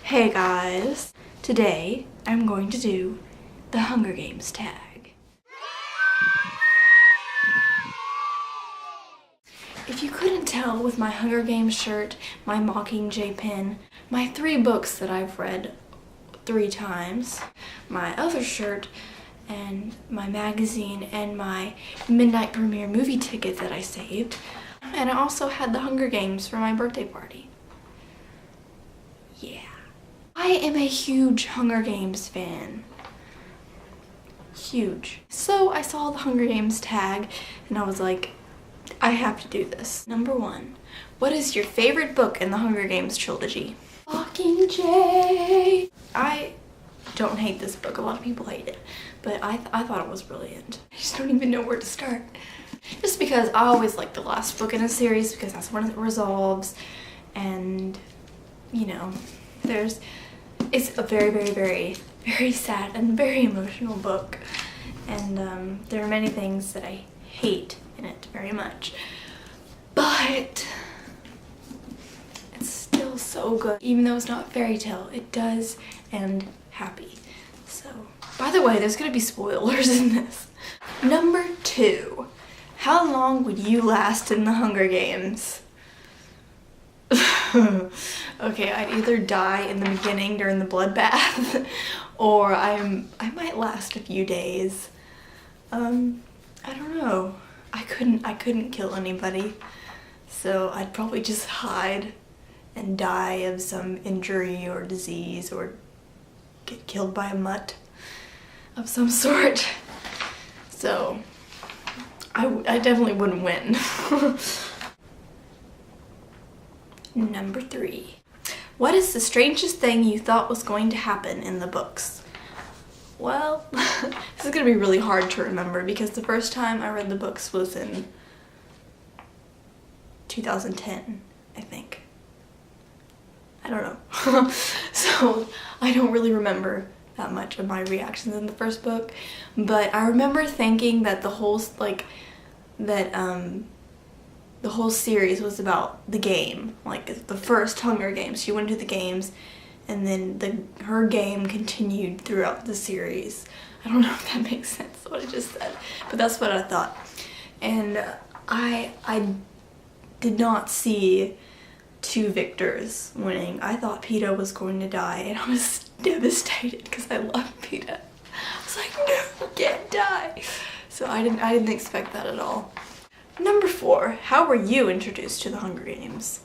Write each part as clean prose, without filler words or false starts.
Hey guys, today I'm going to do the Hunger Games tag. If you couldn't tell with my Hunger Games shirt, my Mockingjay pin, my 3 books that I've read 3 times, my other shirt, and my magazine, and my midnight premiere movie ticket that I saved, and I also had the Hunger Games for my birthday party. Yeah. I am a huge Hunger Games fan. Huge. So I saw the Hunger Games tag and I was like, I have to do this. Number 1. What is your favorite book in the Hunger Games trilogy? Mockingjay. I don't hate this book. A lot of people hate it. But I thought it was brilliant. I just don't even know where to start. Just because I always like the last book in a series because that's when it resolves. And, you know, it's a very, very, very, very sad and very emotional book. And there are many things that I hate in it very much. But it's still so good. Even though it's not fairy tale, it does end happy. So, by the way, there's gonna be spoilers in this. Number 2. How long would you last in the Hunger Games? Okay, I'd either die in the beginning during the bloodbath, or I might last a few days. I don't know. I couldn't kill anybody, so I'd probably just hide and die of some injury or disease or get killed by a mutt of some sort. So I definitely wouldn't win. Number 3. What is the strangest thing you thought was going to happen in the books? Well, this is going to be really hard to remember because the first time I read the books was in 2010, I think. I don't know. So I don't really remember that much of my reactions in the first book, but I remember thinking that the whole the whole series was about the game, like the first Hunger Games. She went to the games, and then her game continued throughout the series. I don't know if that makes sense, what I just said, but that's what I thought. And I did not see 2 victors winning. I thought Peeta was going to die, and I was devastated because I love Peeta. I was like, no, you can't die. So I didn't expect that at all. Number 4, how were you introduced to the Hunger Games?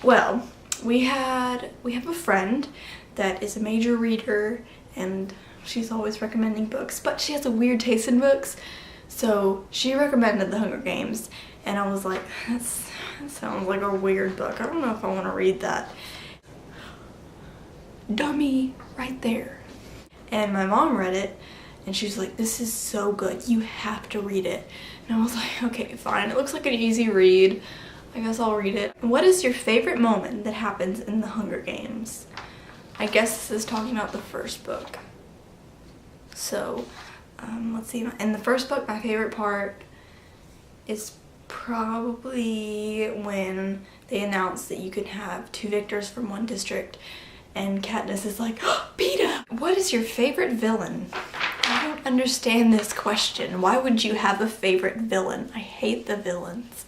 Well, we have a friend that is a major reader and she's always recommending books, but she has a weird taste in books. So she recommended the Hunger Games and I was like, that sounds like a weird book. I don't know if I want to read that. Dummy right there. And my mom read it and she was like, this is so good, you have to read it. And I was like, okay, fine. It looks like an easy read. I guess I'll read it. What is your favorite moment that happens in the Hunger Games? I guess this is talking about the first book. So, let's see. In the first book, my favorite part is probably when they announced that you could have 2 victors from 1 district. And Katniss is like, oh, Peeta! What is your favorite villain? I don't understand this question. Why would you have a favorite villain? I hate the villains.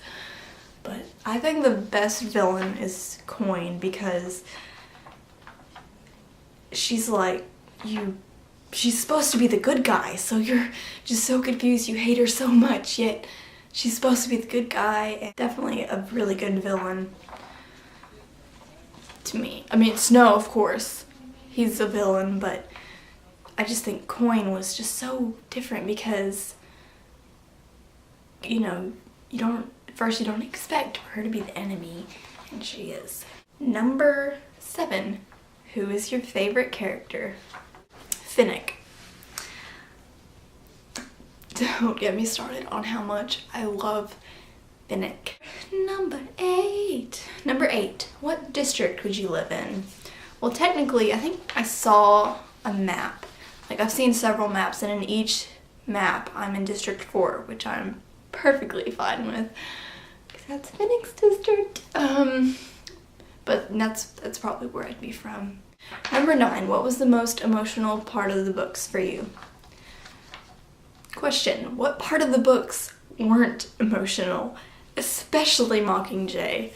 But I think the best villain is Coin because she's like, she's supposed to be the good guy, so you're just so confused, you hate her so much, yet she's supposed to be the good guy. And definitely a really good villain to me. I mean, Snow, of course, he's a villain, but I just think Coin was just so different because, you know, at first you don't expect for her to be the enemy, and she is. Number 7. Who is your favorite character? Finnick. Don't get me started on how much I love Finnick. Number 8. Number 8. What district would you live in? Well, technically, I think I saw a map. Like, I've seen several maps, and in each map, I'm in District 4, which I'm perfectly fine with, because that's Finnick's district. but that's probably where I'd be from. Number 9, what was the most emotional part of the books for you? Question, what part of the books weren't emotional? Especially Mockingjay.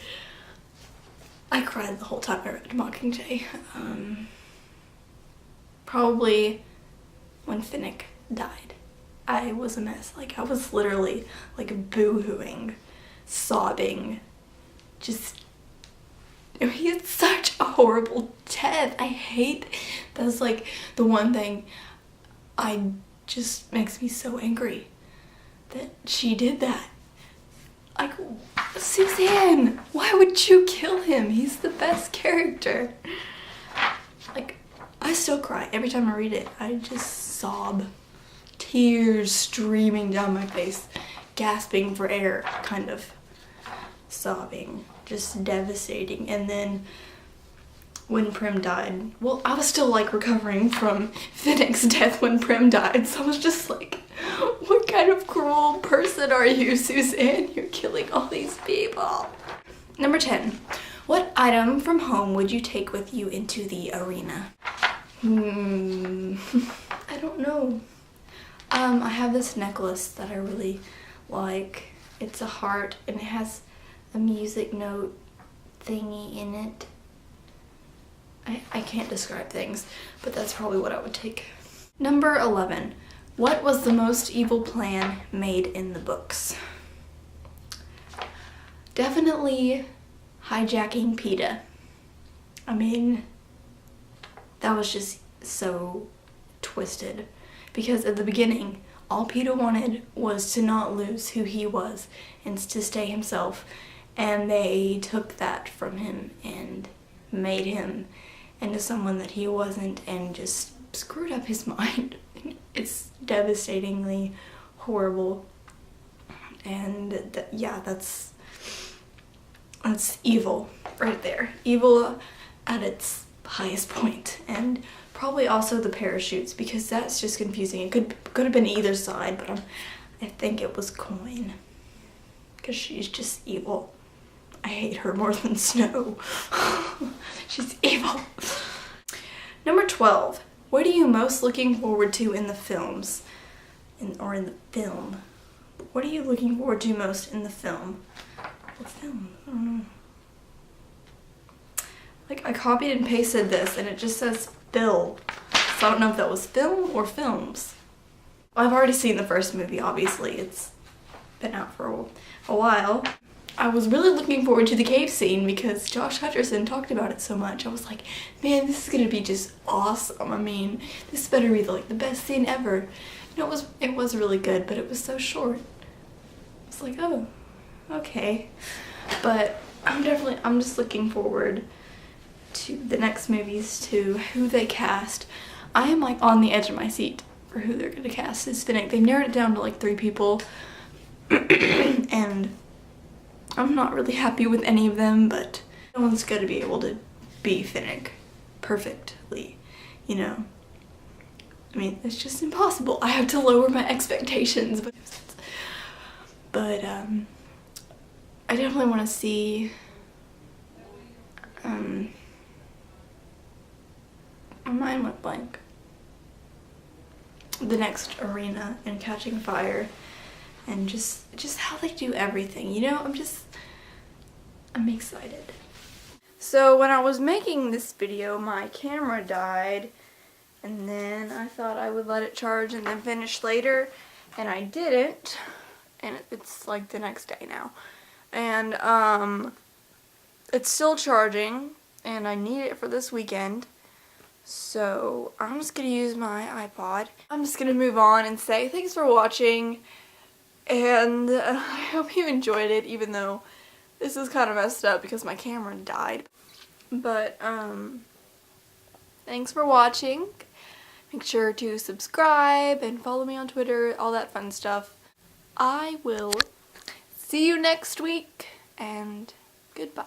I cried the whole time I read Mockingjay. Probably when Finnick died. I was a mess. Like, I was literally like boo-hooing, sobbing, just, he had such a horrible death. I hate, that's like the one thing just makes me so angry that she did that. Like, Suzanne, why would you kill him? He's the best character. Like, I still cry every time I read it. I just sob. Tears streaming down my face, gasping for air, kind of sobbing, just devastating. And then when Prim died, well, I was still like recovering from Finnick's death when Prim died, so I was just like, what kind of cruel person are you, Suzanne? You're killing all these people. Number 10, what item from home would you take with you into the arena? I don't know. I have this necklace that I really like. It's a heart and it has a music note thingy in it. I can't describe things, but that's probably what I would take. Number 11. What was the most evil plan made in the books? Definitely hijacking PETA. I mean, that was just so twisted. Because at the beginning, all PETA wanted was to not lose who he was and to stay himself. And they took that from him and made him into someone that he wasn't and just screwed up his mind. It's devastatingly horrible. And yeah, that's evil right there. Evil at its highest point. And probably also the parachutes, because that's just confusing. It could have been either side, but I think it was Coin, because she's just evil. I hate her more than Snow. She's evil. Number 12. What are you most looking forward to in the films? Or in the film? What are you looking forward to most in the film? What film? I don't know. Like, I copied and pasted this and it just says Bill. So I don't know if that was film or films. I've already seen the first movie, obviously. It's been out for a while. I was really looking forward to the cave scene because Josh Hutcherson talked about it so much. I was like, man, this is gonna be just awesome. I mean, this better be like the best scene ever. You know, it was really good, but it was so short. It's like, oh, okay. But I'm just looking forward to the next movies, to who they cast. I am like on the edge of my seat for who they're gonna cast as Finnick. They've narrowed it down to like 3 people. And I'm not really happy with any of them, but no one's gonna be able to be Finnick perfectly, you know? I mean, it's just impossible. I have to lower my expectations. But I definitely want to see my mind went blank. The next arena and Catching Fire, and just how they do everything, you know? I'm excited. So when I was making this video, my camera died, and then I thought I would let it charge and then finish later, and I didn't, and it's like the next day now. And it's still charging, and I need it for this weekend. So I'm just gonna use my iPod. I'm just gonna move on and say thanks for watching, and I hope you enjoyed it, even though this is kind of messed up because my camera died. But thanks for watching. Make sure to subscribe and follow me on Twitter, all that fun stuff. I will see you next week, and goodbye.